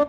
है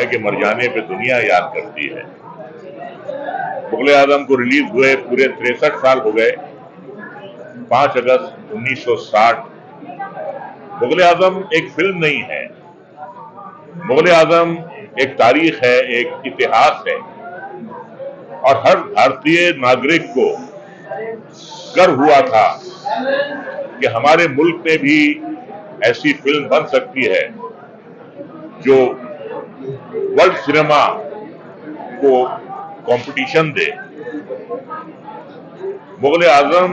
कि मर जाने पे दुनिया याद करती है। मुगल आजम को रिलीज हुए पूरे 63 साल हो गए। 5 अगस्त 1960। मुगल आजम एक फिल्म नहीं है, मुगल आजम एक तारीख है, एक इतिहास है और हर भारतीय नागरिक को गर्व हुआ था कि हमारे मुल्क में भी ऐसी फिल्म बन सकती है जो वर्ल्ड सिनेमा को कंपटीशन दे। मुगल आजम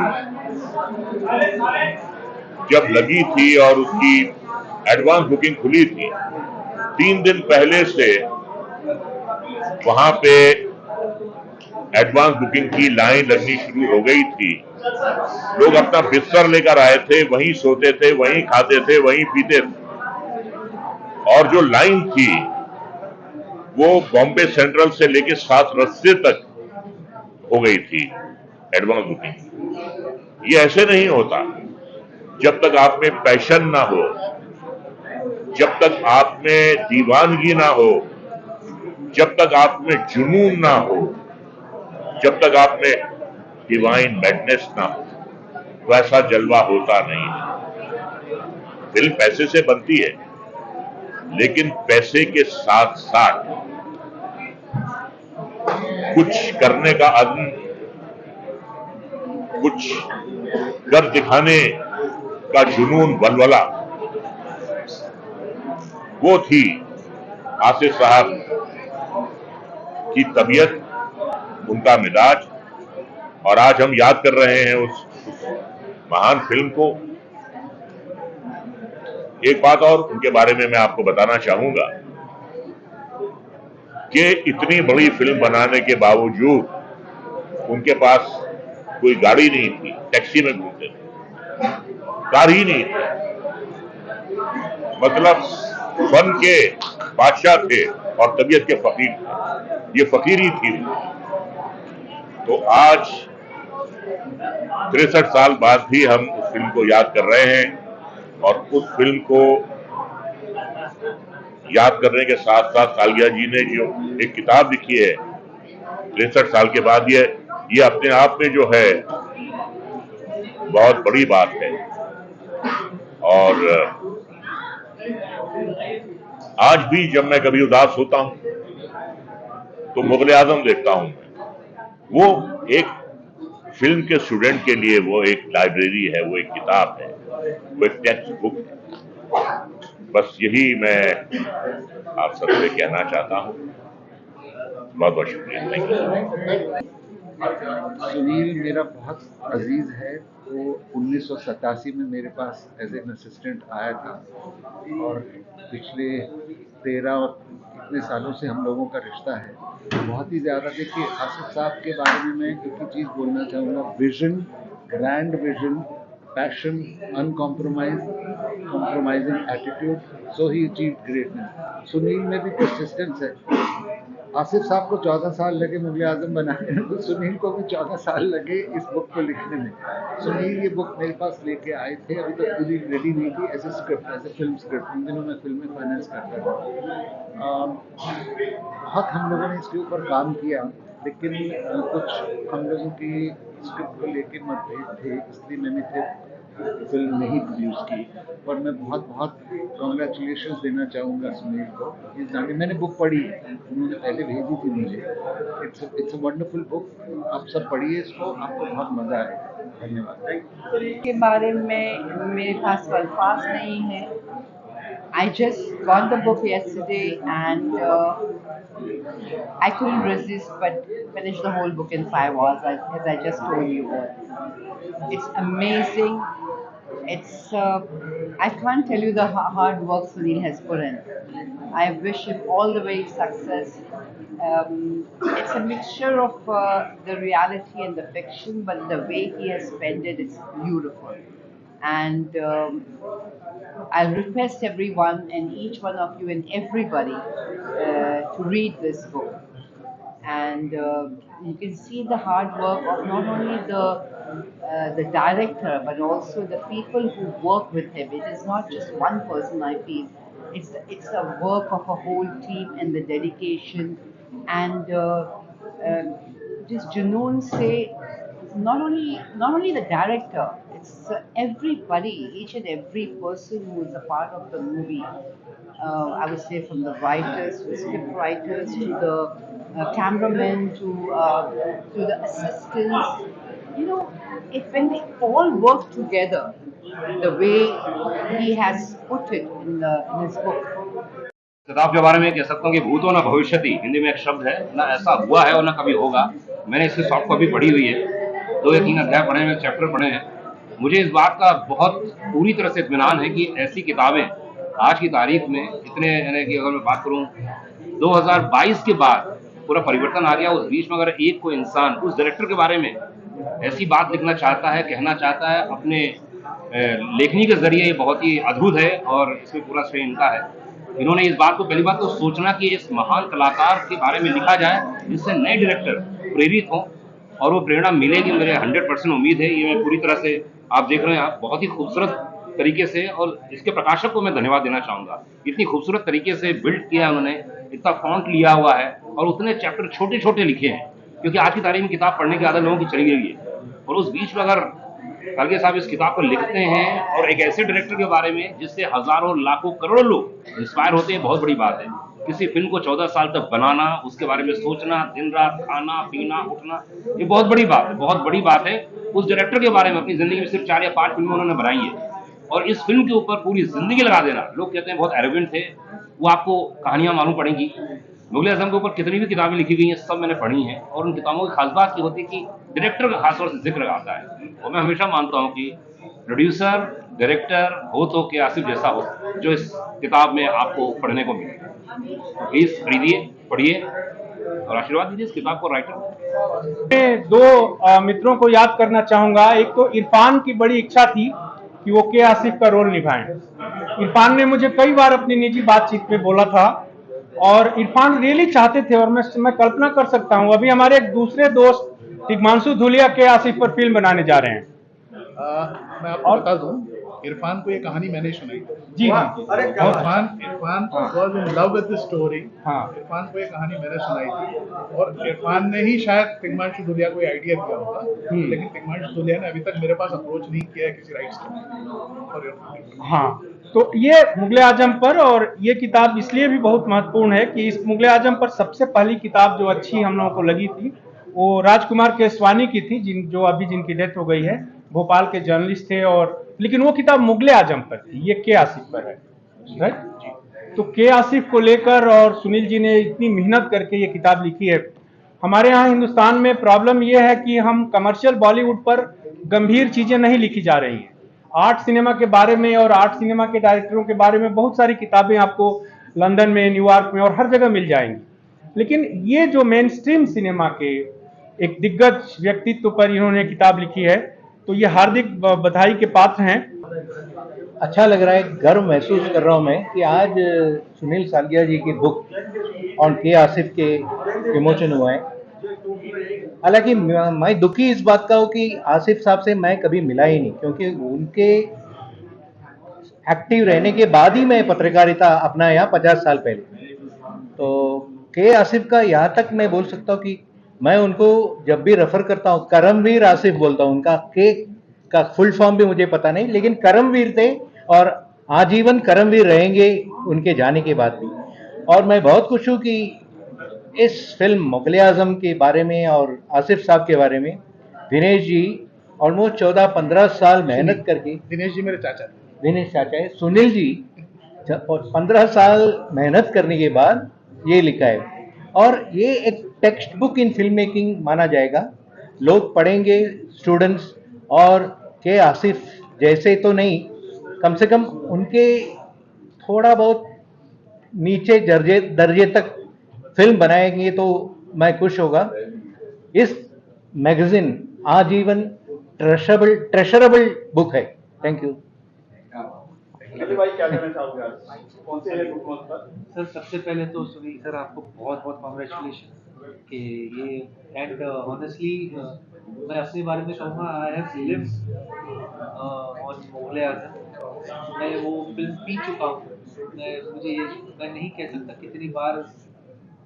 जब लगी थी और उसकी एडवांस बुकिंग खुली थी, 3 दिन पहले से वहां पे एडवांस बुकिंग की लाइन लगनी शुरू हो गई थी। लोग अपना बिस्तर लेकर आए थे, वहीं सोते थे, वहीं खाते थे, वहीं पीते थे और जो लाइन थी वो बॉम्बे सेंट्रल से लेकर 7 रस्ते तक हो गई थी एडवांस बुकिंग। ये ऐसे नहीं होता। जब तक आप में पैशन ना हो, जब तक आप में दीवानगी ना हो, जब तक आप में जुनून ना हो, जब तक आप में डिवाइन मैडनेस ना हो, तो ऐसा जलवा होता नहीं है। फिल्म पैसे से बनती है, लेकिन पैसे के साथ साथ कुछ करने का अज़्म, कुछ कर दिखाने का जुनून, वलवला, वो थी आसिफ साहब की तबीयत, उनका मिजाज। और आज हम याद कर रहे हैं उस महान फिल्म को। एक बात और उनके बारे में मैं आपको बताना चाहूंगा कि इतनी बड़ी फिल्म बनाने के बावजूद उनके पास कोई गाड़ी नहीं थी, टैक्सी में घूमते थे, कार ही नहीं थी। मतलब फन के बादशाह थे और तबीयत के फकीर थे। ये फकीर ही थी। तो आज 63 साल बाद भी हम उस फिल्म को याद कर रहे हैं और उस फिल्म को याद करने के साथ साथ कालिया जी ने जो एक किताब लिखी है 63 साल के बाद, ये अपने आप में जो है बहुत बड़ी बात है। और आज भी जब मैं कभी उदास होता हूं तो मुगल आजम देखता हूं। वो एक फिल्म के स्टूडेंट के लिए वो एक लाइब्रेरी है, वो एक किताब है, वो एक टेक्स्ट बुक है। बस यही मैं आप सबसे कहना चाहता हूं। बहुत बहुत शुक्रिया। Thank you. सुनील मेरा बहुत अजीज है। वो 1987 में मेरे पास एज एन असिस्टेंट आया था और पिछले 13 और इतने सालों से हम लोगों का रिश्ता है। बहुत ही ज़्यादा। देखिए, आसिफ साहब के बारे में मैं एक ही चीज़ बोलना चाहूँगा, vision, grand vision, passion, uncompromising attitude, so he achieved greatness. Sunil में भी persistence है. आसिफ साहब को 14 साल लगे मुगले आजम बनाने में, तो सुनील को भी 14 साल लगे इस बुक को लिखने में. सुनील ये बुक मेरे पास लेके आए थे, अभी तक पूरी रेडी नहीं थी, as a script, as a film script. उन दिनों मैं फिल्में फाइनेंस करता था. बहुत हम लोगों ने इसके ऊपर काम किया, लेकिन कुछ हम लोगों की स्क्रिप्ट को लेके मतभेद थे, इसलिए मैंने फिर फिल्म नहीं प्रोड्यूस की. और मैं बहुत बहुत कॉन्ग्रेचुलेशन देना चाहूँगा सुनील को. मैंने बुक पढ़ी है, उन्होंने पहले भेजी थी मुझे. It's a wonderful book. आप सब पढ़िए इसको, आपको बहुत मज़ा आएगा. धन्यवाद. के बारे में मेरे पास अल्फाज नहीं है. I just got the book yesterday and I couldn't resist but finish the whole book in 5 hours, as I just told you all. It's amazing. It's I can't tell you the hard work Sunil has put in. I wish him all the very success. It's a mixture of the reality and the fiction, but the way he has penned it, it's beautiful. And I'll request everyone and each one of you and everybody to read this book. And you can see the hard work of not only the director but also the people who work with him. It is not just one person, I feel. It's a work of a whole team and the dedication and just junoon say not only the director, it's everybody, each and every person who is a part of the movie. I would say from the writers, to the script writers, to the cameramen, to the assistants. You know, when they all work together, the way he has put it in his book. किताब के बारे में कह सकता हूँ कि भूतो न भविष्यति हिंदी में एक शब्द है, ना ऐसा हुआ है और ना कभी होगा. मैंने इसकी सॉफ्ट कॉपी पढ़ी हुई है, 2 या 3 अध्याय पढ़े हैं, चैप्टर पढ़े हैं. मुझे इस बात का बहुत पूरी तरह से इत्मीनान है कि ऐसी किताबें आज की तारीख में इतने, यानी कि अगर मैं बात करूँ 2022 के बाद पूरा परिवर्तन आ गया. उस बीच में अगर एक कोई इंसान उस डायरेक्टर के बारे में ऐसी बात लिखना चाहता है, कहना चाहता है अपने लेखनी के जरिए, ये बहुत ही अद्भुत है और इसमें पूरा श्रेय इनका है. इन्होंने इस बात को पहली बात तो सोचना कि इस महान कलाकार के बारे में लिखा जाए जिससे नए डायरेक्टर प्रेरित हों, और वो प्रेरणा मिलेगी. मेरे 100% उम्मीद है. ये मैं पूरी तरह से, आप देख रहे हैं, आप बहुत ही खूबसूरत तरीके से, और इसके प्रकाशक को मैं धन्यवाद देना चाहूँगा. इतनी खूबसूरत तरीके से बिल्ड किया है उन्होंने, इतना फॉन्ट लिया हुआ है और उतने चैप्टर छोटे छोटे लिखे हैं, क्योंकि आज की तारीख में किताब पढ़ने की आदत लोगों की चली गई है. और उस बीच में अगर खाड़गे साहब इस किताब को लिखते हैं और एक ऐसे डायरेक्टर के बारे में जिससे हजारों लाखों करोड़ों लोग इंस्पायर होते हैं, बहुत बड़ी बात है. किसी फिल्म को 14 साल तक बनाना, उसके बारे में सोचना, दिन रात खाना पीना उठना, ये बहुत बड़ी बात है, बहुत बड़ी बात है. उस डायरेक्टर के बारे में अपनी जिंदगी में सिर्फ 4 या 5 फिल्में उन्होंने बनाई है, और इस फिल्म के ऊपर पूरी जिंदगी लगा देना. लोग कहते हैं बहुत एरोगेंट थे, वो आपको कहानियां मालूम पड़ेंगी. मुगले आजम के ऊपर कितनी भी किताबें लिखी गई हैं, सब मैंने पढ़ी हैं, और उन किताबों की खास बात ये होती है कि डायरेक्टर का खासतौर से जिक्र आता है. और मैं हमेशा मानता हूँ कि प्रोड्यूसर डायरेक्टर हो तो के आसिफ जैसा हो, जो इस किताब में आपको पढ़ने को मिले. तो प्लीज खरीदिए, पढ़िए और आशीर्वाद दीजिए इस किताब को राइटर. मैं 2 मित्रों को याद करना चाहूंगा. एक तो इरफान की बड़ी इच्छा थी कि वो के आसिफ का रोल निभाएं. इरफान ने मुझे कई बार अपनी निजी बातचीत में बोला था, और इरफान रियली चाहते थे, और मैं कल्पना कर सकता हूं अभी हमारे एक दूसरे दोस्त तिग्मांशु धूलिया के आसिफ पर फिल्म बनाने जा रहे हैं. मैं आपको बता दूं, इरफान को ये कहानी मैंने सुनाई थी. जी हाँ, Irfan was in love with the story. हाँ, इरफान को ये कहानी मैंने सुनाई थी, और इरफान ने ही शायद तिग्मांशु धूलिया को ये आइडिया दिया होगा, लेकिन तिग्मांशु धूलिया ने अभी तक मेरे पास अप्रोच नहीं किया है किसी राइट्स के. हाँ, तो ये मुगले आजम पर, और ये किताब इसलिए भी बहुत महत्वपूर्ण है कि इस मुगले आजम पर सबसे पहली किताब जो अच्छी हम लोगों को लगी थी वो राजकुमार केसवानी की थी, जिनकी डेथ हो गई है. भोपाल के जर्नलिस्ट थे, और लेकिन वो किताब मुगले आजम पर थी, ये के आसिफ पर है, राइट. तो के आसिफ को लेकर और सुनील जी ने इतनी मेहनत करके ये किताब लिखी है. हमारे यहाँ हिंदुस्तान में प्रॉब्लम ये है कि हम कमर्शियल बॉलीवुड पर गंभीर चीजें नहीं लिखी जा रही हैं. आर्ट सिनेमा के बारे में और आर्ट सिनेमा के डायरेक्टरों के बारे में बहुत सारी किताबें आपको लंदन में, न्यूयॉर्क में और हर जगह मिल जाएंगी, लेकिन ये जो मेन स्ट्रीम सिनेमा के एक दिग्गज व्यक्तित्व पर इन्होंने किताब लिखी है, तो ये हार्दिक बधाई के पात्र हैं। अच्छा लग रहा है, गर्व महसूस कर रहा हूँ मैं कि आज सुनील सालगिया जी की बुक ऑन के आसिफ के विमोचन हुआ है। हालांकि मैं दुखी इस बात का हूँ कि आसिफ साहब से मैं कभी मिला ही नहीं, क्योंकि उनके एक्टिव रहने के बाद ही मैं पत्रकारिता अपनाया 50 साल पहले। तो के आसिफ का यहाँ तक मैं बोल सकता हूँ कि मैं उनको जब भी रेफर करता हूँ करमवीर आसिफ बोलता हूँ। उनका के का फुल फॉर्म भी मुझे पता नहीं, लेकिन करमवीर थे और आजीवन करमवीर रहेंगे उनके जाने के बाद भी। और मैं बहुत खुश हूँ कि इस फिल्म मुगले आजम के बारे में और आसिफ साहब के बारे में दिनेश जी ऑलमोस्ट 14-15 साल मेहनत करके, दिनेश जी मेरे चाचा थे। दिनेश चाचा है, सुनील जी और 15 साल मेहनत करने के बाद ये लिखा है। और ये एक text book in film making माना जाएगा। लोग पढ़ेंगे, स्टूडेंट्स, और के आसिफ जैसे तो नहीं, कम से कम उनके थोड़ा बहुत नीचे दर्जे तक फिल्म बनाएंगे तो मैं खुश होगा। इस मैगजीन आजीवन ट्रेशरेबल बुक है। Thank you. भाई क्या कहना चाहोगे आज? कौन से है बुक पर? सर सबसे पहले तो सुनील सर आपको बहुत बहुत कॉन्ग्रेचुलेशन कि ये एंड ऑनेस्टली मैं अपने बारे में कहूँगा I have lived on Mughal e आजम। मैं वो फिल्म पी चुका हूँ। मैं नहीं कह सकता कितनी बार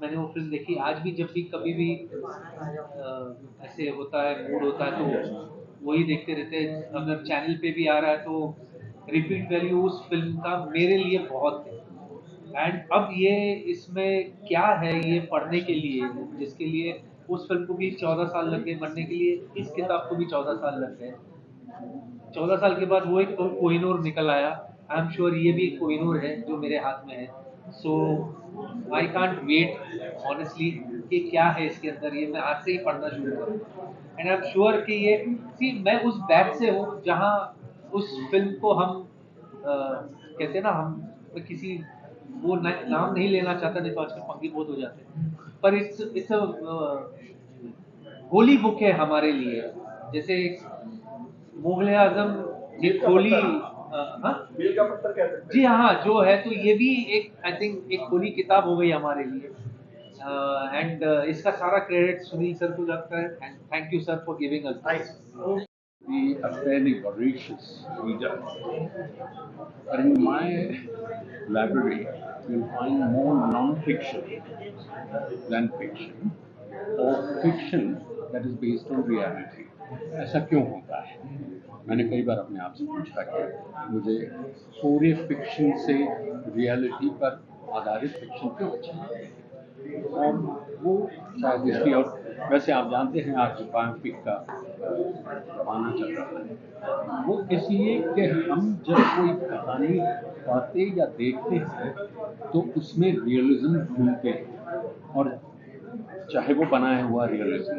मैंने वो फिल्म देखी। आज भी जब भी कभी भी ऐसे होता है, मूड होता है, तो वही देखते रहते हैं। अगर चैनल पे भी आ रहा है तो रिपीट वैल्यू उस फिल्म का मेरे लिए बहुत है। एंड अब ये इसमें क्या है ये पढ़ने के लिए, जिसके लिए उस फिल्म को भी 14 साल लग गए बनने के लिए, इस किताब को भी 14 साल लग गए। 14 साल के बाद वो एक कोहिनूर निकल आया। आई एम श्योर ये भी एक कोहिनूर है जो मेरे हाथ में है। सो आई कांट वेट ऑनेस्टली कि क्या है इसके अंदर। ये मैं आज से ही पढ़ना शुरू करूँगा। एंड आई एम श्योर कि ये मैं उस बैच से हूँ जहाँ उस फिल्म को हम कहते हैं ना, हम किसी वो नाम नहीं लेना चाहता, नहीं तो आजकल पंगे बहुत हो जाते हैं, पर इट्स होली बुक है हमारे लिए। जैसे मुगले आजम एक होली बिल का पत्थर कह सकते हैं। जी हाँ जो है, तो ये भी एक आई थिंक एक होली किताब हो गई हमारे लिए। एंड इसका सारा क्रेडिट सुनील सर को जाता है। And thank you sir for giving us this. Be a fairly voracious reader. But in my library, you'll find more non-fiction than fiction, or fiction that is based on reality. ऐसा क्यों होता है? मैंने कई बार अपने आप से पूछा कि मुझे पूरे फिक्शन से रियलिटी पर आधारित फिक्शन क्यों अच्छा लगता है? और वो शायद इसलिए, और वैसे आप जानते हैं आज बायोपिक का जमाना चल रहा है, वो इसलिए कि हम जब कोई कहानी पढ़ते या देखते हैं तो उसमें रियलिज्म ढूंढते हैं, और चाहे वो बनाया हुआ रियलिज्म,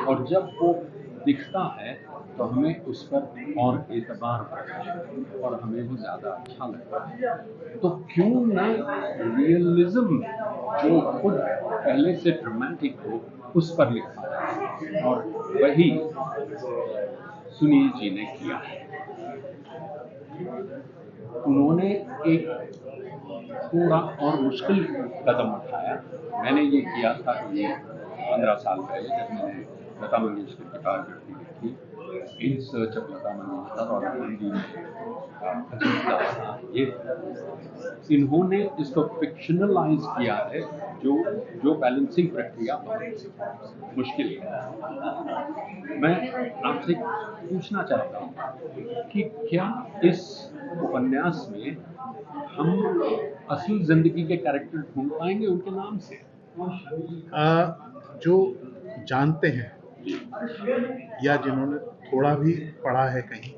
और जब वो दिखता है तो हमें उस पर और एतबार होता है और हमें वो ज़्यादा अच्छा लगता है। तो क्यों ना रियलिज्म जो खुद पहले से ड्रामेटिक हो उस पर लिखा है, और वही सुनील जी ने किया है। उन्होंने एक थोड़ा और मुश्किल कदम उठाया। मैंने ये किया था ये 15 साल पहले जब मैंने लता मंगेशकर की कारकिर्दी लिखी, in search of Lata Mangeshkar, और हिंदी में अजीत दास था। ये इन्होंने इसको फिक्शनलाइज किया है, जो बैलेंसिंग प्रक्रिया बहुत मुश्किल है। मैं आपसे पूछना चाहता हूँ कि क्या इस उपन्यास में हम असल जिंदगी के कैरेक्टर ढूंढ पाएंगे उनके नाम से? जो जानते हैं या जिन्होंने थोड़ा भी पढ़ा है कहीं,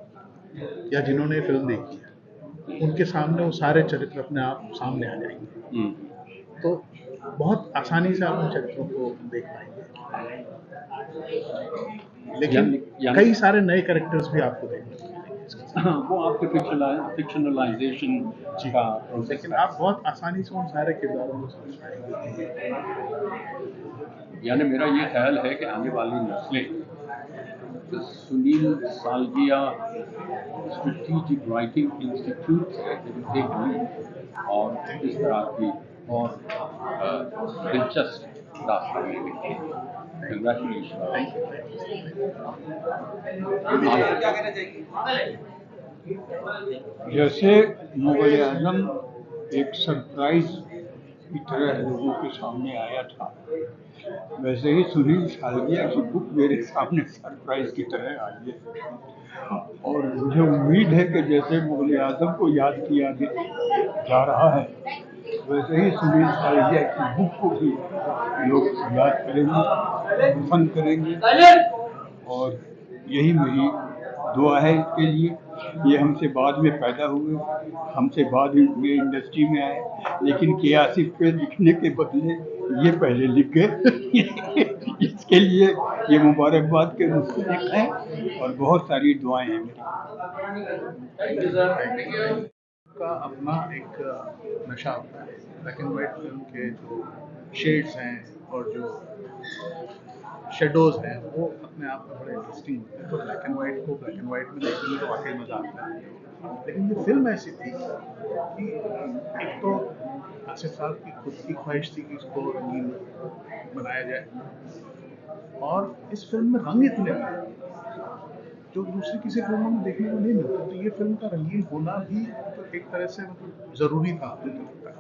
या जिन्होंने फिल्म देखी है, उनके सामने वो सारे चरित्र अपने आप सामने आ जाएंगे। तो बहुत आसानी से आप उन चरित्रों को देख पाएंगे। लेकिन कई सारे नए कैरेक्टर्स भी आपको देखने को मिलेंगे। हाँ, वो आपके फिक्शनलाइजेशन का, लेकिन आप बहुत आसानी से उन सारे किरदारों को समझ पाएंगे। यानी मेरा ये ख्याल है कि आने वाली नस्लें Sunil Salgia strategic writing institute से एक लीड और इस तरह की और दिलचस्प दास्तानें लिखी। जैसे मुगल आजम एक सरप्राइज की तरह लोगों के सामने आया था, वैसे ही सुनील सालगिया की बुक मेरे सामने सरप्राइज की तरह आई है। और मुझे उम्मीद है कि जैसे मुगल आजम को याद किया जा रहा है, वैसे ही सुनील सालगिया की बुक को भी लोग याद करेंगे, पसंद करेंगे। और यही मेरी दुआ है इसके लिए। ये हमसे बाद में पैदा हुए, हमसे बाद में ये इंडस्ट्री में आए, लेकिन कियासी पे लिखने के बदले ये पहले लिख गए। इसके लिए ये मुबारकबाद के मुस्तहिक हैं और बहुत सारी दुआएं हैं मेरी। का अपना एक नशा होता है। ब्लैक एंड वाइट फिल्म के जो शेड्स हैं और जो शेडोज हैं वो अपने आप में बड़े इंटरेस्टिंग होते हैं। तो ब्लैक एंड वाइट को ब्लैक एंड वाइट में देखने में तो वाकई मज़ा आता है। लेकिन ये फिल्म ऐसी थी कि एक तो आसिफ साहब की खुद की ख्वाहिश थी कि इसको रंगीन बनाया जाए, और इस फिल्म में रंग इतने थे जो दूसरी किसी फिल्मों में देखने को नहीं मिलते। तो ये फिल्म का रंगीन होना भी तो एक तरह से मतलब ज़रूरी था, मुझे लगता है।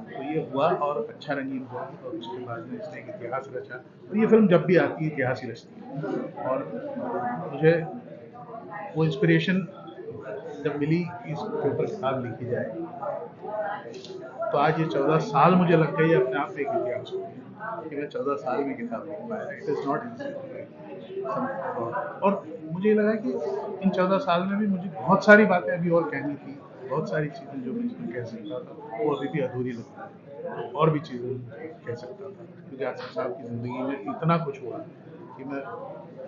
तो ये हुआ और अच्छा रंगीन हुआ, और उसके बाद में इसने एक इतिहास रचा। और ये फिल्म जब भी आती है इतिहास ही रचती है। और मुझे वो इंस्पिरेशन जब मिली कि इसके ऊपर किताब लिखी जाए, तो आज ये 14 साल मुझे लग गई अपने आप में एक इतिहास हो गया कि मैं 14 साल में किताब लिख पाया। It is not easy. और मुझे लगा कि इन 14 साल में भी मुझे बहुत सारी बातें अभी और कहनी थी, बहुत सारी चीज़ें जो मैं इसमें कह सकता था वो अभी भी अधूरी लगती है। और भी चीज़ें कह सकता था, क्योंकि आसिफ साहब की ज़िंदगी में इतना कुछ हुआ कि मैं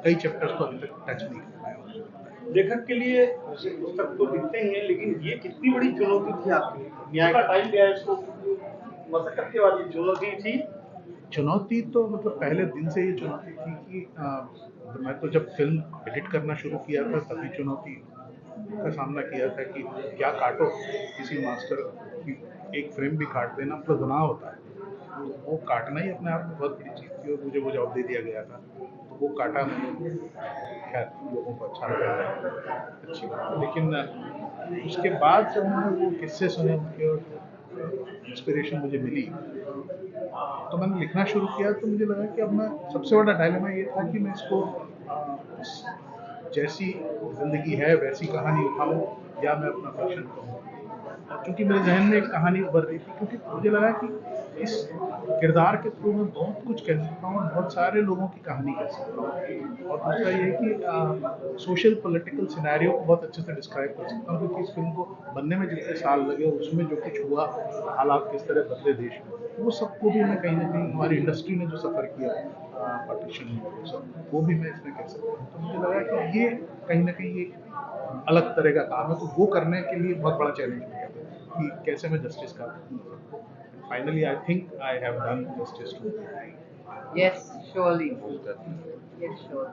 कई चैप्टर्स तो अभी तक टच नहीं कर पाया। लेखक के लिए वैसे पुस्तक तो लिखते ही हैं, लेकिन ये कितनी बड़ी चुनौती थी आपके लिए? न्याय का टाइम गया इसको, मशक्कत के बाद ये चुनौती थी। चुनौती तो मतलब पहले दिन से ये चुनौती थी कि मैं तो जब फिल्म एडिट करना शुरू किया था तभी चुनौती का सामना किया था कि क्या काटो। किसी मास्टर की एक फ्रेम भी काट देना मतलब गुनाह होता है। वो काटना ही अपने आप में बहुत बड़ी चीज़ थी, और मुझे वो जॉब दे दिया गया था तो वो काटा मैंने। खैर लोगों को अच्छा लगा, अच्छी बात है। लेकिन उसके बाद जब मैंने वो किस्से सुने उनके और इंस्पिरेशन मुझे मिली, तो मैंने लिखना शुरू किया। तो मुझे लगा कि अब मैं सबसे बड़ा डायलेमा ये था कि मैं इसको जैसी ज़िंदगी है वैसी कहानी उठाऊँ या मैं अपना फिक्शन कहूँ। और चूँकि मेरे जहन में एक कहानी उभर रही थी, क्योंकि मुझे लगा कि इस किरदार के थ्रू मैं बहुत कुछ कह सकता हूँ और बहुत सारे लोगों की कहानी कह सकता हूँ। और दूसरा ये है कि सोशल पॉलिटिकल सिनेरियो को बहुत अच्छे से डिस्क्राइब कर सकता हूँ, क्योंकि इस फिल्म को बनने में जितने साल लगे उसमें जो कुछ हुआ, हालात किस तरह बदले देश में, वो सबको भी मैं कहीं ना कहीं हमारी इंडस्ट्री ने जो सफ़र किया पार्टीशन में, वो भी मैं इसमें कह सकता हूँ। तो मुझे लगा कि ये कहीं ना कहीं एक अलग तरह का काम है, तो वो करने के लिए बहुत बड़ा चैलेंज हो गया कि कैसे मैं जस्टिस कर सकूँ। Finally I think I have done justice to. Yes, surely. Yes, sure.